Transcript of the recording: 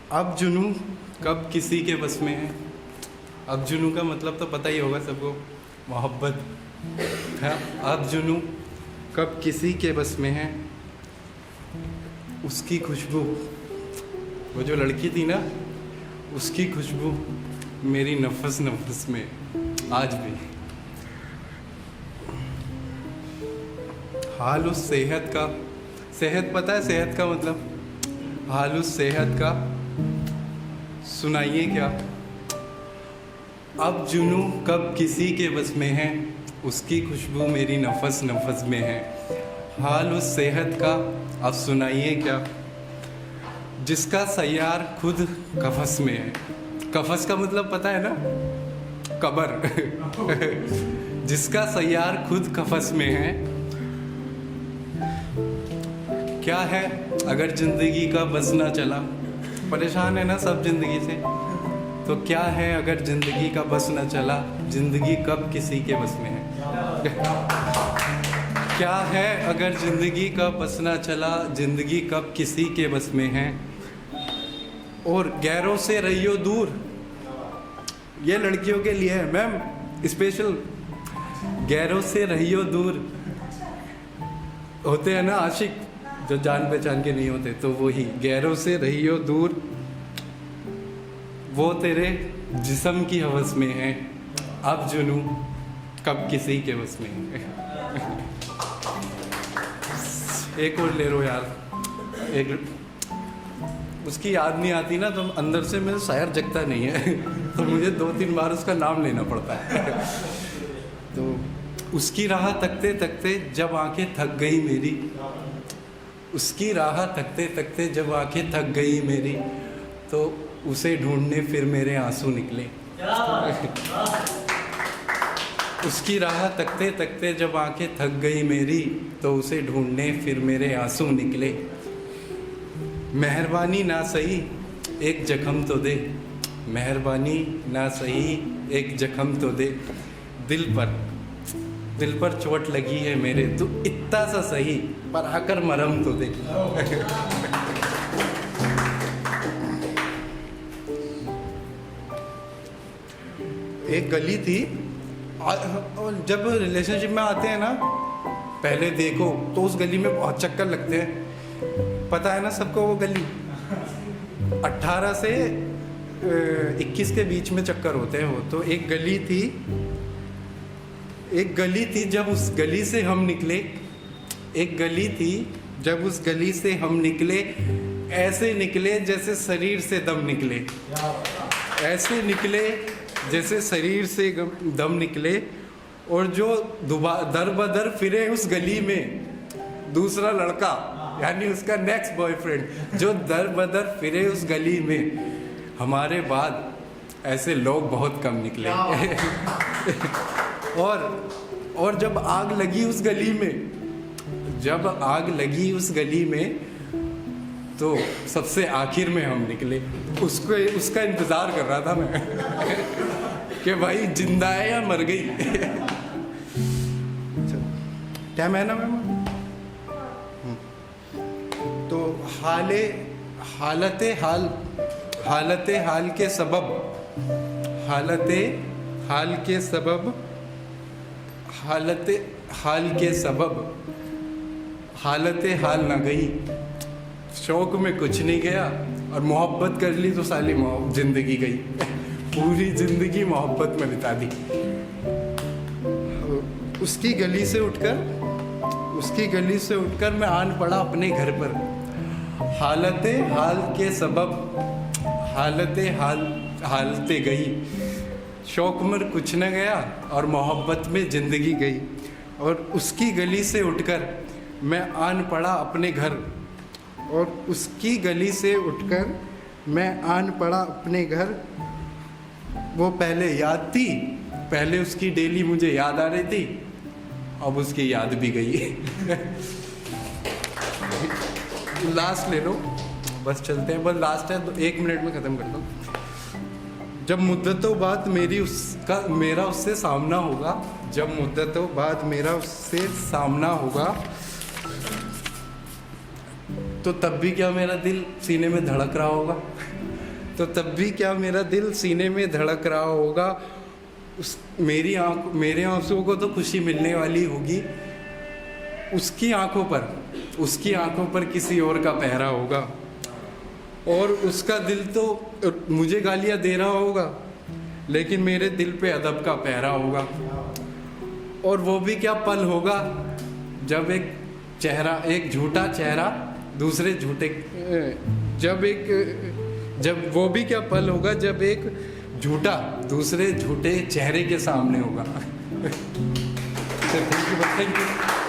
अब जुनू कब किसी के बस में है। अब जुनू का मतलब तो पता ही होगा सबको, मोहब्बत है। अब जुनू कब किसी के बस में है, उसकी खुशबू, वो जो लड़की थी ना, उसकी खुशबू मेरी नफस नफस में आज भी। हाल उस सेहत का, सेहत पता है सेहत का मतलब, हाल उस सेहत का सुनाइए क्या। अब जुनू कब किसी के बस में है, उसकी खुशबू मेरी नफस नफस में है। हाल उस सेहत का अब सुनाइए क्या, जिसका सैयार खुद कफस में है। कफस का मतलब पता है ना, कबर जिसका सैयार खुद कफस में है। क्या है अगर जिंदगी का बस ना चला, परेशान है ना सब जिंदगी से, तो क्या है अगर जिंदगी का बस ना चला, जिंदगी कब किसी के बस में है। क्या है अगर जिंदगी का बस ना चला, जिंदगी कब किसी के बस में है। और गैरों से रहियो दूर, ये लड़कियों के लिए है मैम स्पेशल। गैरों से रहियो दूर, होते हैं ना आशिक जो जान पहचान के नहीं होते, तो वही गैरों से रहियो दूर, वो तेरे जिस्म की हवस में है। अब जुनू कब किसी के बस में है। एक और ले लो यार, एक उसकी याद नहीं आती ना, तो अंदर से मेरा शायर जगता नहीं है तो मुझे 2-3 बार उसका नाम लेना पड़ता है तो उसकी राह तकते तकते जब आंखें थक गई मेरी, उसकी राह तकते तकते जब आंखें थक गई मेरी, तो उसे ढूंढने फिर मेरे आंसू निकले। उसकी राह तकते तकते जब आंखें थक गई मेरी, तो उसे ढूंढने फिर मेरे आंसू निकले। मेहरबानी ना सही एक जख्म तो दे, मेहरबानी ना सही एक जख्म तो दे। दिल पर चोट लगी है मेरे, तू इतना सा सही पर आकर मरहम तो दे। एक गली थी, जब रिलेशनशिप में आते हैं ना, पहले देखो तो उस गली में बहुत चक्कर लगते हैं, पता है ना सबको। वो गली 18 से 21 के बीच में चक्कर होते हैं वो। तो एक गली थी जब उस गली से हम निकले, एक गली थी जब उस गली से हम निकले, ऐसे निकले जैसे शरीर से दम निकले, ऐसे निकले जैसे शरीर से दम निकले। और जो दर बदर फिरे उस गली में दूसरा लड़का, यानी उसका नेक्स्ट बॉयफ्रेंड, जो दर बदर फिरे उस गली में, हमारे बाद ऐसे लोग बहुत कम निकले और जब आग लगी उस गली में, जब आग लगी उस गली में, तो सबसे आखिर में हम निकले। उसका इंतज़ार कर रहा था मैं कि भाई जिंदा है या मर गई। टाइम है ना मैम। तो हालते हाल के सबब, हालते हाल के सबब, हालते हाल ना गई, शौक में कुछ नहीं गया, और मोहब्बत कर ली तो साली जिंदगी गई। पूरी जिंदगी मोहब्बत में बिता दी। उसकी गली से उठकर मैं आन पड़ा अपने घर पर। हालते हाल के सबब, हालते गई, शौक में कुछ न गया और मोहब्बत में ज़िंदगी गई। और उसकी गली से उठकर मैं आन पड़ा अपने घर, और उसकी गली से उठकर मैं आन पड़ा अपने घर। वो पहले याद थी, पहले उसकी डेली मुझे याद आ रही थी, अब उसकी याद भी गई। लास्ट ले लो, बस चलते हैं, बस लास्ट है तो 1 मिनट में ख़त्म करता हूँ। जब मुद्दतों बाद मेरा उससे सामना होगा, जब मुद्दतों बाद मेरा उससे सामना होगा, तो तब भी क्या मेरा दिल सीने में धड़क रहा होगा। तो तब भी क्या मेरा दिल सीने में धड़क रहा होगा। मेरे आंसुओं को तो खुशी मिलने वाली होगी, उसकी आंखों पर किसी और का पहरा होगा, और उसका दिल तो मुझे गालियां दे रहा होगा, लेकिन मेरे दिल पे अदब का पहरा होगा। और वो भी क्या पल होगा जब एक झूठा चेहरा दूसरे झूठे जब वो भी क्या पल होगा जब एक झूठा दूसरे झूठे चेहरे के सामने होगा। Thank you.